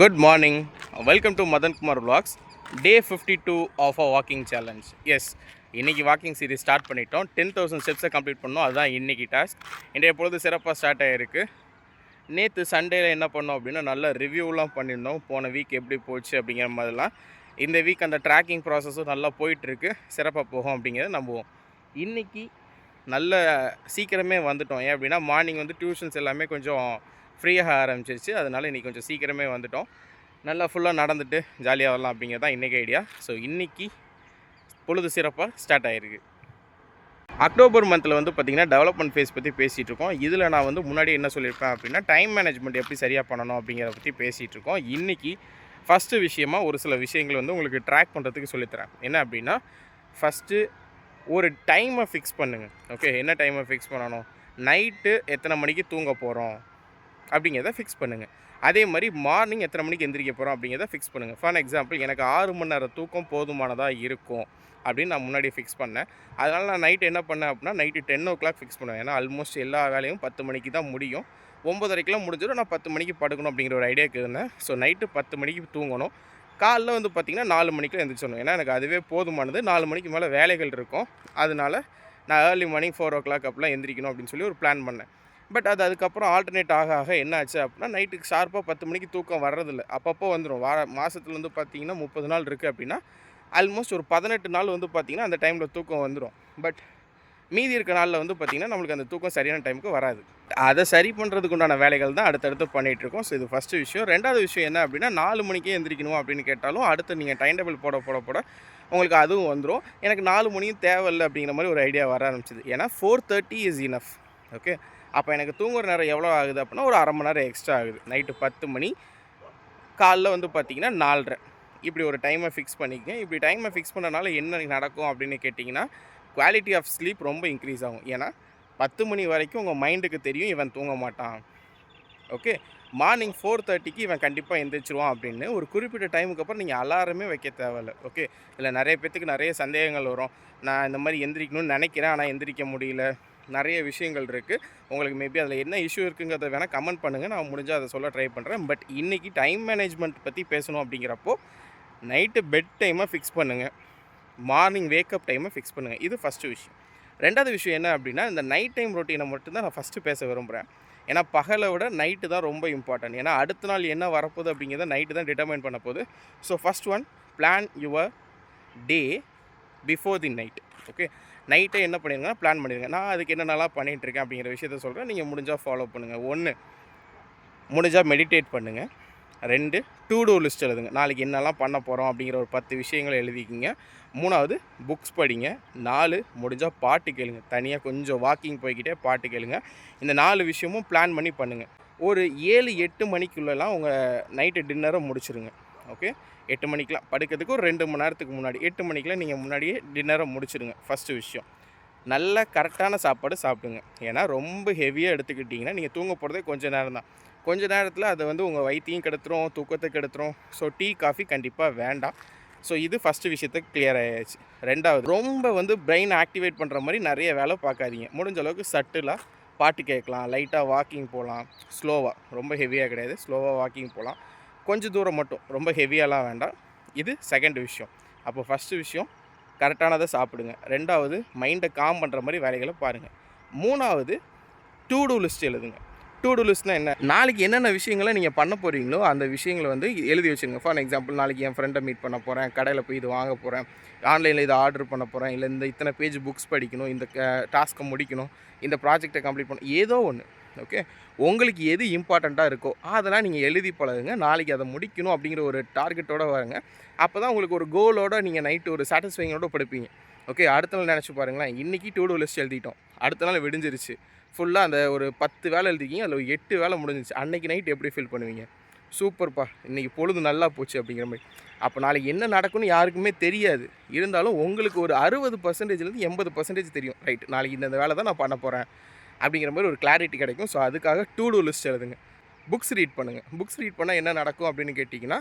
Good morning. Welcome to Madan Kumar Vlogs. Day 52 of a walking challenge. Yes, இன்றைக்கி walking series start பண்ணிட்டோம். 10,000 ஸ்டெப்ஸை complete பண்ணோம். அதுதான் இன்றைக்கி task. இன்றைய பொழுது சிறப்பாக ஸ்டார்ட் ஆகிருக்கு. நேற்று சண்டேயில் என்ன பண்ணோம் அப்படின்னா நல்ல ரிவ்யூலாம் பண்ணியிருந்தோம். போன வீக் எப்படி போச்சு அப்படிங்கிற மாதிரிலாம். இந்த வீக் அந்த ட்ராக்கிங் ப்ராசஸும் நல்லா போயிட்டுருக்கு. சிறப்பாக போகும் அப்படிங்கிறத நம்புவோம். இன்றைக்கி நல்ல சீக்கிரமே வந்துட்டோம். ஏன் அப்படின்னா மார்னிங் வந்து டியூஷன்ஸ் எல்லாமே கொஞ்சம் ஃப்ரீயாக ஆரம்பிச்சிருச்சு. அதனால் இன்றைக்கி கொஞ்சம் சீக்கிரமே வந்துட்டோம். நல்லா ஃபுல்லாக நடந்துட்டு ஜாலியாக வரலாம் அப்படிங்கிறது தான் இன்றைக்கி ஐடியா. ஸோ இன்றைக்கி பொழுது சிறப்பாக ஸ்டார்ட் ஆகிருக்கு. அக்டோபர் மந்தில் வந்து பார்த்திங்கன்னா டெவலப்மெண்ட் ஃபேஸ் பற்றி பேசிகிட்டு இருக்கோம். இதில் நான் வந்து முன்னாடி என்ன சொல்லியிருப்பேன் அப்படின்னா டைம் மேனேஜ்மெண்ட் எப்படி சரியாக பண்ணணும் அப்படிங்கிறத பற்றி பேசிகிட்டு இருக்கோம். இன்றைக்கி ஃபஸ்ட்டு விஷயமாக ஒரு சில விஷயங்கள் வந்து உங்களுக்கு ட்ராக் பண்ணுறதுக்கு சொல்லித்தரேன். என்ன அப்படின்னா ஃபஸ்ட்டு ஒரு டைமை ஃபிக்ஸ் பண்ணுங்கள். ஓகே, என்ன டைமை ஃபிக்ஸ் பண்ணணும்? நைட்டு எத்தனை மணிக்கு தூங்க போகிறோம் அப்படிங்கிறத ஃபிக்ஸ் பண்ணுங்கள். அதே மாதிரி மார்னிங் எத்தனை மணிக்கு எந்திரிக்க போகிறோம் அப்படிங்கிறத ஃபிக்ஸ் பண்ணுங்கள். ஃபார் எக்ஸாம்பிள் எனக்கு 6 மணி நேரம் தூக்கம் போதுமானதாக இருக்கும் அப்படின்னு நான் முன்னாடி ஃபிக்ஸ் பண்ணேன். அதனால் நான் நைட்டு என்ன பண்ணேன் அப்படின்னா நைட்டு 10 o'clock ஃபிக்ஸ் பண்ணுவேன். ஏன்னா ஆல்மோஸ்ட் எல்லா வேலையும் 10 மணிக்கு தான் முடியும். 9:30க்கெலாம் முடிஞ்சிடும். நான் 10 மணிக்கு படுக்கணும் அப்படிங்கிற ஒரு ஐடியாவுக்கு இருந்தேன். ஸோ நைட்டு 10 மணிக்கு தூங்கணும். காலைல வந்து பார்த்திங்கன்னா 4 மணிக்கு எழுந்திரிச்சணும். ஏன்னா எனக்கு அதுவே போதுமானது. 4 மணிக்கு மேலே வேலைகள் இருக்கும். அதனால் நான் ஏர்லி மார்னிங் 4 o'clock அப்போலாம் எந்திரிக்கணும் அப்படின்னு சொல்லி ஒரு பிளான் பண்ணேன். பட் அதுக்கப்புறம் ஆல்டர்னேட் ஆக என்ன ஆச்சு அப்படின்னா நைட்டுக்கு ஷார்ப்பாக 10 மணிக்கு தூக்கம் வர்றதில்ல. அப்பப்போ வந்துடும். மாதத்துல வந்து பார்த்திங்கன்னா 30 நாள் இருக்குது அப்படின்னா ஆல்மோஸ்ட் ஒரு 18 நாள் வந்து பார்த்திங்கன்னா அந்த டைமில் தூக்கம் வந்துடும். பட் மீதி இருக்க நாளில் வந்து பார்த்திங்கன்னா நம்மளுக்கு அந்த தூக்கம் சரியான டைமுக்கு வராது. அதை சரி பண்ணுறதுக்கு உண்டான வேலைகள் தான் அடுத்தடுத்து பண்ணிகிட்ருக்கோம். ஸோ இது ஃபஸ்ட்டு விஷயம். ரெண்டாவது விஷயம் என்ன அப்படின்னா 4 மணிக்கே எந்திரிக்கணும் அப்படின்னு கேட்டாலும் அடுத்து நீங்கள் டைம் டேபிள் போட உங்களுக்கு அதுவும் வந்துடும். எனக்கு 4 மணியும் தேவையில்லை அப்படிங்கிற மாதிரி ஒரு ஐடியா வர ஆரம்பிச்சிது. ஏன்னா 4:30 இஸ் இனஃப். ஓகே, அப்போ எனக்கு தூங்குற நேரம் எவ்வளோ ஆகுது அப்படின்னா ஒரு 1/2 மணி நேரம் எக்ஸ்ட்ரா ஆகுது. நைட்டு 10 மணி, காலைல வந்து பார்த்திங்கன்னா 4:30. இப்படி ஒரு டைமை ஃபிக்ஸ் பண்ணிக்கங்க. இப்படி டைமை ஃபிக்ஸ் பண்ணனால என்ன நடக்கும் அப்படின்னு கேட்டிங்கன்னா குவாலிட்டி ஆஃப் ஸ்லீப் ரொம்ப இன்க்ரீஸ் ஆகும். ஏன்னா 10 மணி வரைக்கும் உங்கள் மைண்டுக்கு தெரியும் இவன் தூங்க மாட்டான். ஓகே, மார்னிங் 4:30க்கு இவன் கண்டிப்பாக எந்திரிச்சிருவான் அப்படின்னு ஒரு குறிப்பிட்ட டைமுக்கு அப்புறம் நீங்கள் அலாரமே வைக்க தேவையில்லை. ஓகே, இதில் நிறைய பேத்துக்கு நிறைய சந்தேகங்கள் வரும். நான் இந்த மாதிரி எந்திரிக்கணும்னு நினைக்கிறேன், ஆனால் எந்திரிக்க முடியல. நிறைய விஷயங்கள் இருக்குது. உங்களுக்கு மேபி அதில் என்ன இஷ்யூ இருக்குங்கிறத வேணால் கமெண்ட் பண்ணுங்கள். நான் முடிஞ்சால் அதை சொல்ல ட்ரை பண்ணுறேன். பட் இன்றைக்கி டைம் மேனேஜ்மெண்ட் பற்றி பேசணும் அப்படிங்கிறப்போ நைட்டு பெட் டைமை ஃபிக்ஸ் பண்ணுங்கள். மார்னிங் வேக்கப் டைமை ஃபிக்ஸ் பண்ணுங்கள். இது ஃபஸ்ட்டு விஷயம். ரெண்டாவது விஷயம் என்ன அப்படின்னா இந்த நைட் டைம் ரொட்டீனை மட்டும்தான் நான் ஃபஸ்ட்டு பேச விரும்புகிறேன். ஏன்னா பகலை விட நைட்டு தான் ரொம்ப இம்பார்ட்டன்ட். ஏன்னா அடுத்த நாள் என்ன வரப்போகுது அப்படிங்கிறத நைட்டு தான் டிட்டர்மைன் பண்ண போகுது. So first one, plan your day before the night. Okay, நைட்டே என்ன பண்ணிடுங்கன்னா பிளான் பண்ணிடுங்க. நான் அதுக்கு என்னென்னலாம் பண்ணிகிட்ருக்கேன் அப்படிங்கிற விஷயத்த சொல்கிறேன். நீங்கள் முடிஞ்சால் ஃபாலோ பண்ணுங்கள். 1, முடிஞ்சால் மெடிடேட் பண்ணுங்கள். 2, டூ டூ லிஸ்ட் எழுதுங்க. நாளைக்கு என்னெல்லாம் பண்ண போகிறோம் அப்படிங்கிற ஒரு 10 விஷயங்களை எழுதிக்கிங்க. 3வது புக்ஸ் படிங்க. 4, முடிஞ்சால் பாட்டு கேளுங்க. தனியாக கொஞ்சம் வாக்கிங் போய்கிட்டே பாட்டு கேளுங்க. இந்த 4 விஷயமும் பிளான் பண்ணி பண்ணுங்கள். ஒரு 7-8 மணிக்குள்ளெல்லாம் உங்கள் நைட்டு டின்னரை முடிச்சுருங்க. ஓகே, 8 மணிக்கெலாம் படுக்கிறதுக்கு ஒரு 2 மணி நேரத்துக்கு முன்னாடி 8 மணிக்கெலாம் நீங்கள் முன்னாடியே டின்னரை முடிச்சுடுங்க. ஃபஸ்ட்டு விஷயம், நல்ல கரெக்டான சாப்பாடு சாப்பிடுங்க. ஏன்னா ரொம்ப ஹெவியாக எடுத்துக்கிட்டிங்கன்னா நீங்கள் தூங்க போகிறதே கொஞ்சம் நேரம் தான். கொஞ்சம் நேரத்தில் அதை வந்து உங்கள் வயிற்றையும் கெடுத்துரும், தூக்கத்தை கெடுத்துரும். ஸோ டீ காஃபி கண்டிப்பாக வேண்டாம். ஸோ இது ஃபஸ்ட்டு விஷயத்துக்கு கிளியர் ஆகிடுச்சு. ரெண்டாவது, ரொம்ப வந்து பிரெயின் ஆக்டிவேட் பண்ணுற மாதிரி நிறைய வேலை பார்க்காதீங்க. முடிஞ்ச அளவுக்கு சட்டிலாக பாட்டு கேட்கலாம், லைட்டாக வாக்கிங் போகலாம். ஸ்லோவாக, ரொம்ப ஹெவியாக கிடையாது, ஸ்லோவாக வாக்கிங் போகலாம். கொஞ்சம் தூரம் மட்டும், ரொம்ப ஹெவியாலாம் வேண்டாம். இது செகண்ட் விஷயம். அப்போ ஃபஸ்ட்டு விஷயம் கரெக்டானதை சாப்பிடுங்க. ரெண்டாவது, மைண்டை காம் பண்ணுற மாதிரி வேலைகளை பாருங்கள். 3வது, டூ டூ லிஸ்ட் எழுதுங்க. டூ டூ லிஸ்ட்னால் என்ன? நாளைக்கு என்னென்ன விஷயங்களை நீங்கள் பண்ண போகிறீங்களோ அந்த விஷயங்களை வந்து எழுதி வச்சுருங்க. ஃபார் எக்ஸாம்பிள், நாளைக்கு என் ஃப்ரெண்டை மீட் பண்ண போகிறேன், கடையில் போய் இது வாங்க போகிறேன், ஆன்லைனில் இதை ஆர்டர் பண்ண போகிறேன், இல்லை இத்தனை பேஜ் புக்ஸ் படிக்கணும், இந்த டாஸ்க்கை முடிக்கணும், இந்த ப்ராஜெக்டை கம்ப்ளீட் பண்ணணும், ஏதோ ஒன்று. ஓகே, உங்களுக்கு எது இம்பார்ட்டண்ட்டாக இருக்கோ அதெல்லாம் நீங்கள் எழுதி பழகுங்க. நாளைக்கு அதை முடிக்கணும் அப்படிங்கிற ஒரு டார்கெட்டோடு வாங்க. அப்போ தான் உங்களுக்கு ஒரு கோலோடு நீங்கள் நைட்டு ஒரு சாட்டிஸ்ஃபைங்கோடு படுப்பீங்க. ஓகே, அடுத்த நாள் நினச்சி பாருங்களேன், இன்றைக்கி டூ டூ லிஸ்ட் எழுதிட்டோம், அடுத்த நாள் விடிஞ்சிருச்சு, ஃபுல்லாக அந்த ஒரு 10 வேலை எழுதிக்கிங்க, அதில் 8 வேலை முடிஞ்சிச்சு. அன்றைக்கி நைட் எப்படி ஃபீல் பண்ணுவீங்க? சூப்பர்ப்பா, இன்றைக்கி பொழுது நல்லா போச்சு அப்படிங்கிற மாதிரி. அப்போ நாளைக்கு என்ன நடக்கும்னு யாருக்குமே தெரியாது. இருந்தாலும் உங்களுக்கு ஒரு 60%லேருந்து 80% தெரியும். ரைட், நாளைக்கு இந்த வேலை தான் நான் பண்ண போகிறேன் அப்படிங்கிற மாதிரி ஒரு கிளாரிட்டி கிடைக்கும். ஸோ அதுக்காக டூ டூ லிஸ்ட் எழுதுங்க. புக்ஸ் ரீட் பண்ணுங்கள். புக்ஸ் ரீட் பண்ணால் என்ன நடக்கும் அப்படின்னு கேட்டிங்கன்னா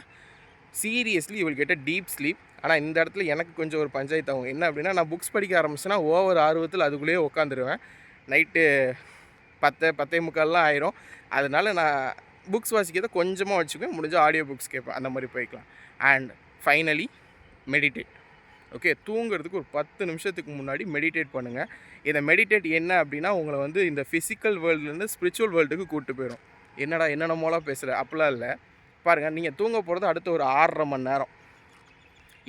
seriously you will get a deep sleep. ஆனால் இந்த இடத்துல எனக்கு கொஞ்சம் ஒரு பஞ்சாயத்து ஆகும். என்ன அப்படின்னா, நான் புக்ஸ் படிக்க ஆரம்பிச்சேன்னா ஓவர் ஆர்வத்தில் அதுக்குள்ளேயே உட்காந்துருவேன். நைட்டு 10-10:45 ஆயிரும். அதனால் நான் புக்ஸ் வாசிக்கிறத கொஞ்சமாக வச்சுக்குவேன், முடிஞ்சால் ஆடியோ புக்ஸ் கேட்பேன், அந்த மாதிரி போய்க்கலாம். And finally meditate. ஓகே, தூங்குறதுக்கு ஒரு 10 நிமிஷத்துக்கு முன்னாடி மெடிடேட் பண்ணுங்கள். இந்த மெடிடேட் என்ன அப்படின்னா உங்களை வந்து இந்த ஃபிசிக்கல் வேர்ல்டுலேருந்து ஸ்பிரிச்சுவல் வேர்ல்டுக்கு கூப்பிட்டு போயிடும். என்னடா என்னென்னமோலாம் பேசுகிற அப்படிலாம் இல்லை. பாருங்கள், நீங்கள் தூங்க போகிறது அடுத்த ஒரு 6.5 மணி நேரம்.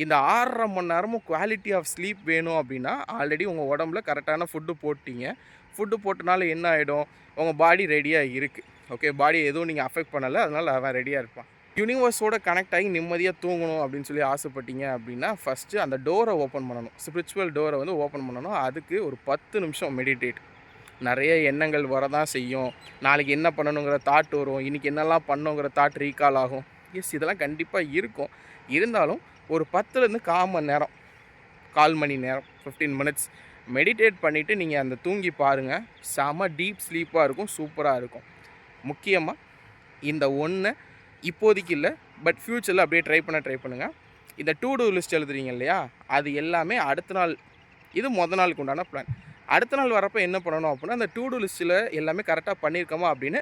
இந்த 6.5 மணி நேரமும் குவாலிட்டி ஆஃப் ஸ்லீப் வேணும் அப்படின்னா ஆல்ரெடி உங்கள் உடம்புல கரெக்டான ஃபுட்டு போட்டிங்க. ஃபுட்டு போட்டனால என்ன ஆகிடும், உங்கள் பாடி ரெடியாக இருக்குது. ஓகே, பாடி எதுவும் நீங்கள் அஃபெக்ட் பண்ணலை, அதனால் அவன் ரெடியாக இருப்பான். யூனிவர்ஸோட கனெக்ட் ஆகி நிம்மதியாக தூங்கணும் அப்படின்னு சொல்லி ஆசைப்பட்டீங்க அப்படின்னா ஃபஸ்ட்டு அந்த டோரை ஓப்பன் பண்ணணும். ஸ்பிரிச்சுவல் டோரை வந்து ஓப்பன் பண்ணணும். அதுக்கு ஒரு 10 நிமிஷம் மெடிடேட். நிறைய எண்ணங்கள் வரதான் செய்யும். நாளைக்கு என்ன பண்ணணுங்கிற தாட் வரும், இன்றைக்கி என்னெல்லாம் பண்ணணுங்கிற தாட் ரீகால் ஆகும். எஸ், இதெல்லாம் கண்டிப்பாக இருக்கும். இருந்தாலும் ஒரு 10லேருந்து 1/4 மணி நேரம் 15 மினிட்ஸ் மெடிடேட் பண்ணிவிட்டு நீங்கள் அந்த தூங்கி பாருங்கள். செம டீப் ஸ்லீப்பாக இருக்கும், சூப்பராக இருக்கும். முக்கியமாக இந்த ஒன்று இப்போதைக்கு இல்லை, பட் ஃப்யூச்சரில் அப்படியே ட்ரை பண்ணுங்கள். இந்த டூ டூ லிஸ்ட் எழுதுறீங்க இல்லையா, அது எல்லாமே அடுத்த நாள், இது நாளுக்கு உண்டான பிளான். அடுத்த நாள் வரப்போ என்ன பண்ணணும் அப்படின்னா, அந்த டூ டூ லிஸ்ட்டில் எல்லாமே கரெக்டாக பண்ணியிருக்கோமா அப்படின்னு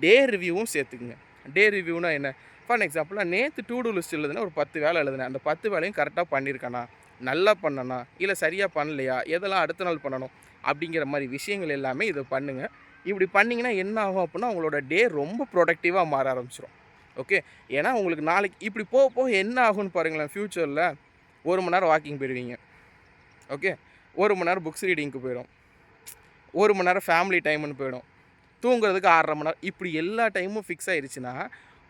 டே ரிவ்யூவும் சேர்த்துக்குங்க. டே ரிவ்யூனா என்ன, ஃபார் எக்ஸாம்பிளாக நேற்று டூ டூ லிஸ்ட் எழுதுனா ஒரு 10 வேலை எழுதுனேன். அந்த 10 வேலையும் கரெக்டாக பண்ணியிருக்கேனா, நல்லா பண்ணனா, இல்லை சரியாக பண்ணலையா, எதெல்லாம் அடுத்த நாள் பண்ணணும் அப்படிங்கிற மாதிரி விஷயங்கள் எல்லாமே இதை பண்ணுங்கள். இப்படி பண்ணிங்கன்னா என்ன ஆகும் அப்படின்னா, உங்களோட டே ரொம்ப ப்ரொடக்டிவாக மாற ஆரம்பிச்சிடும். ஓகே, ஏன்னா உங்களுக்கு நாளைக்கு இப்படி போக போக என்ன ஆகும்னு பாருங்களேன். ஃப்யூச்சரில் 1 மணி நேரம் வாக்கிங் போயிடுவீங்க. ஓகே, 1 மணி நேரம் புக்ஸ் ரீடிங்க்கு போயிடும், 1 மணி நேரம் ஃபேமிலி டைம்னு போயிடும், தூங்குறதுக்கு 6.5 மணி நேரம். இப்படி எல்லா டைமும் ஃபிக்ஸ் ஆகிடுச்சுன்னா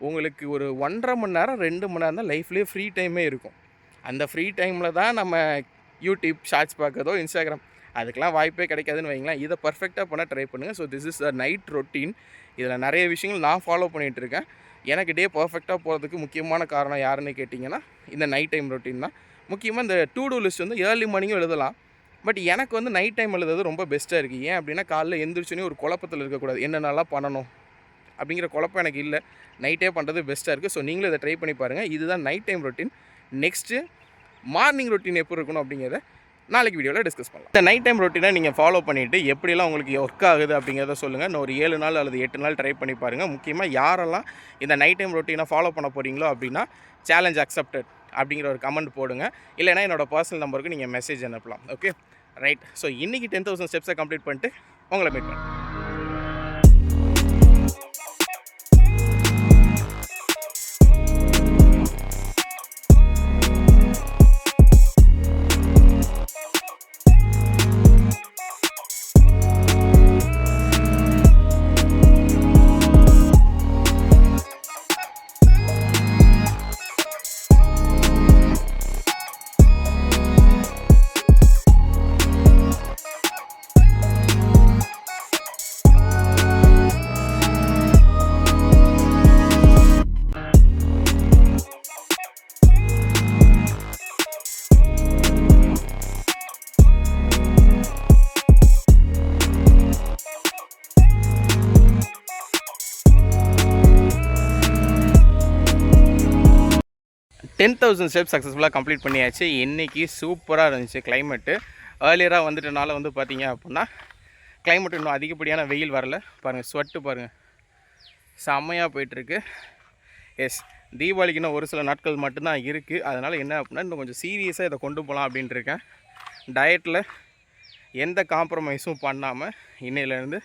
உங்களுக்கு ஒரு 1.5 மணி நேரம் 2 மணி நேரம் தான் லைஃப்லேயே ஃப்ரீ டைமே இருக்கும். அந்த ஃப்ரீ டைமில் தான் நம்ம யூடியூப் ஷார்ட்ஸ் பார்க்குறதோ, இன்ஸ்டாகிராம், அதுக்கெலாம் வாய்ப்பே கிடைக்காதுன்னு வைங்களேன். இதை பர்ஃபெக்டாக பண்ண ட்ரை பண்ணுங்கள். So this is a night routine. இதில் நிறைய விஷயங்கள் நான் ஃபாலோ பண்ணிகிட்ருக்கேன். எனக்கு டே பர்ஃபெக்டாக போகிறதுக்கு முக்கியமான காரணம் யாருன்னு கேட்டிங்கன்னா இந்த நைட் டைம் ரொட்டீன் தான். முக்கியமாக இந்த டூ டூ லிஸ்ட் வந்து ஏர்லி மார்னிங்கும் எழுதலாம், பட் எனக்கு வந்து நைட் டைம் எழுதுறது ரொம்ப பெஸ்ட்டாக இருக்குது. ஏன் அப்படின்னா காலைல எந்திரிச்சோன்னே ஒரு குழப்பத்தில் இருக்கக்கூடாது, என்னென்னலாம் பண்ணணும் அப்படிங்கிற குழப்பம் எனக்கு இல்லை. நைட்டே பண்ணுறது பெஸ்ட்டாக இருக்குது. ஸோ நீங்களும் இதை ட்ரை பண்ணி பாருங்கள். இதுதான் night time routine. Next morning routine எப்படி இருக்கணும் அப்படிங்கிறத நாளைக்கு வீடியோவில் டிஸ்கஸ் பண்ணலாம். இந்த நைட் டைம் ரொட்டீனை நீங்கள் ஃபாலோ பண்ணிவிட்டு எப்படிலாம் உங்களுக்கு ஒர்க் ஆகுது அப்படிங்கிறத சொல்லுங்கள். இன்னும் ஒரு 7 நாள் அல்லது 8 நாள் ட்ரை பண்ணி பாருங்கள். முக்கியமாக யாரெல்லாம் இந்த நைட் டைம் ரொட்டீனை ஃபாலோ பண்ண போகிறீங்களோ அப்படின்னா சேலஞ்ச் அக்செப்டட் அப்படிங்கிற ஒரு கமெண்ட் போடுங்க. இல்லைனா என்னோடய பர்சனல் நம்பருக்கு நீங்கள் மெசேஜ் அனுப்பலாம். Okay, right. ஸோ இன்றைக்கி 10,000 ஸ்டெப்ஸை கம்ப்ளீட் பண்ணிட்டு உங்களை மீட் பண்ணுறேன். டென் 10,000 ஸ்டெப்ஸ் சக்ஸஸ்ஃபுல்லாக கம்ப்ளீட் பண்ணியாச்சு. இன்றைக்கி சூப்பராக இருந்துச்சு. கிளைமேட்டு ஏர்லியராக வந்துட்டனால வந்து பார்த்திங்க அப்படின்னா கிளைமேட் இன்னும் அதிகப்படியான வெயில் வரல. பாருங்கள், ஸ்வெட்டு பாருங்கள், செம்மையாக போயிட்டுருக்கு. எஸ், தீபாவளிக்கு இன்னும் ஒரு சில நாட்கள் மட்டும்தான் இருக்குது. அதனால் என்ன அப்படின்னா இன்னும் கொஞ்சம் சீரியஸாக இதை கொண்டு போகலாம் அப்படின்ட்டு இருக்கேன். டயட்டில் எந்த காம்ப்ரமைஸும் பண்ணாமல் இன்னையிலேருந்து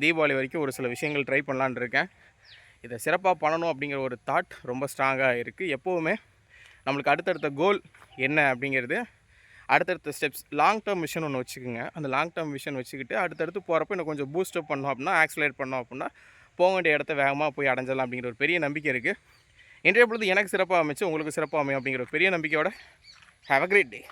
தீபாவளி வரைக்கும் ஒரு சில விஷயங்கள் ட்ரை பண்ணலான் இருக்கேன். இதை சிறப்பாக பண்ணணும் அப்படிங்கிற ஒரு தாட் ரொம்ப ஸ்ட்ராங்காக இருக்குது. எப்போவுமே நம்மளுக்கு அடுத்தடுத்த கோல் என்ன அப்படிங்கிறது, அடுத்தடுத்த ஸ்டெப்ஸ், லாங் டேர்ம் விஷன் ஒன்று வச்சுக்கோங்க. அந்த லாங் டேர்ம் விஷன் வச்சுக்கிட்டு அடுத்தடுத்து போகிறப்ப இன்னும் கொஞ்சம் பூஸ்டப் பண்ணோம் அப்படின்னா, ஆக்சிலேட் பண்ணோம் அப்படின்னா போக வேண்டிய இடத்த வேகமாக போய் அடைஞ்சிடலாம் அப்படிங்கிற ஒரு பெரிய நம்பிக்கை இருக்குது. இன்றைய பொழுது எனக்கு சிறப்பாக அமைச்சு உங்களுக்கு சிறப்பாக அமையும் அப்படிங்கிற ஒரு பெரிய நம்பிக்கையோட ஹேவ் அ கிரேட் டே.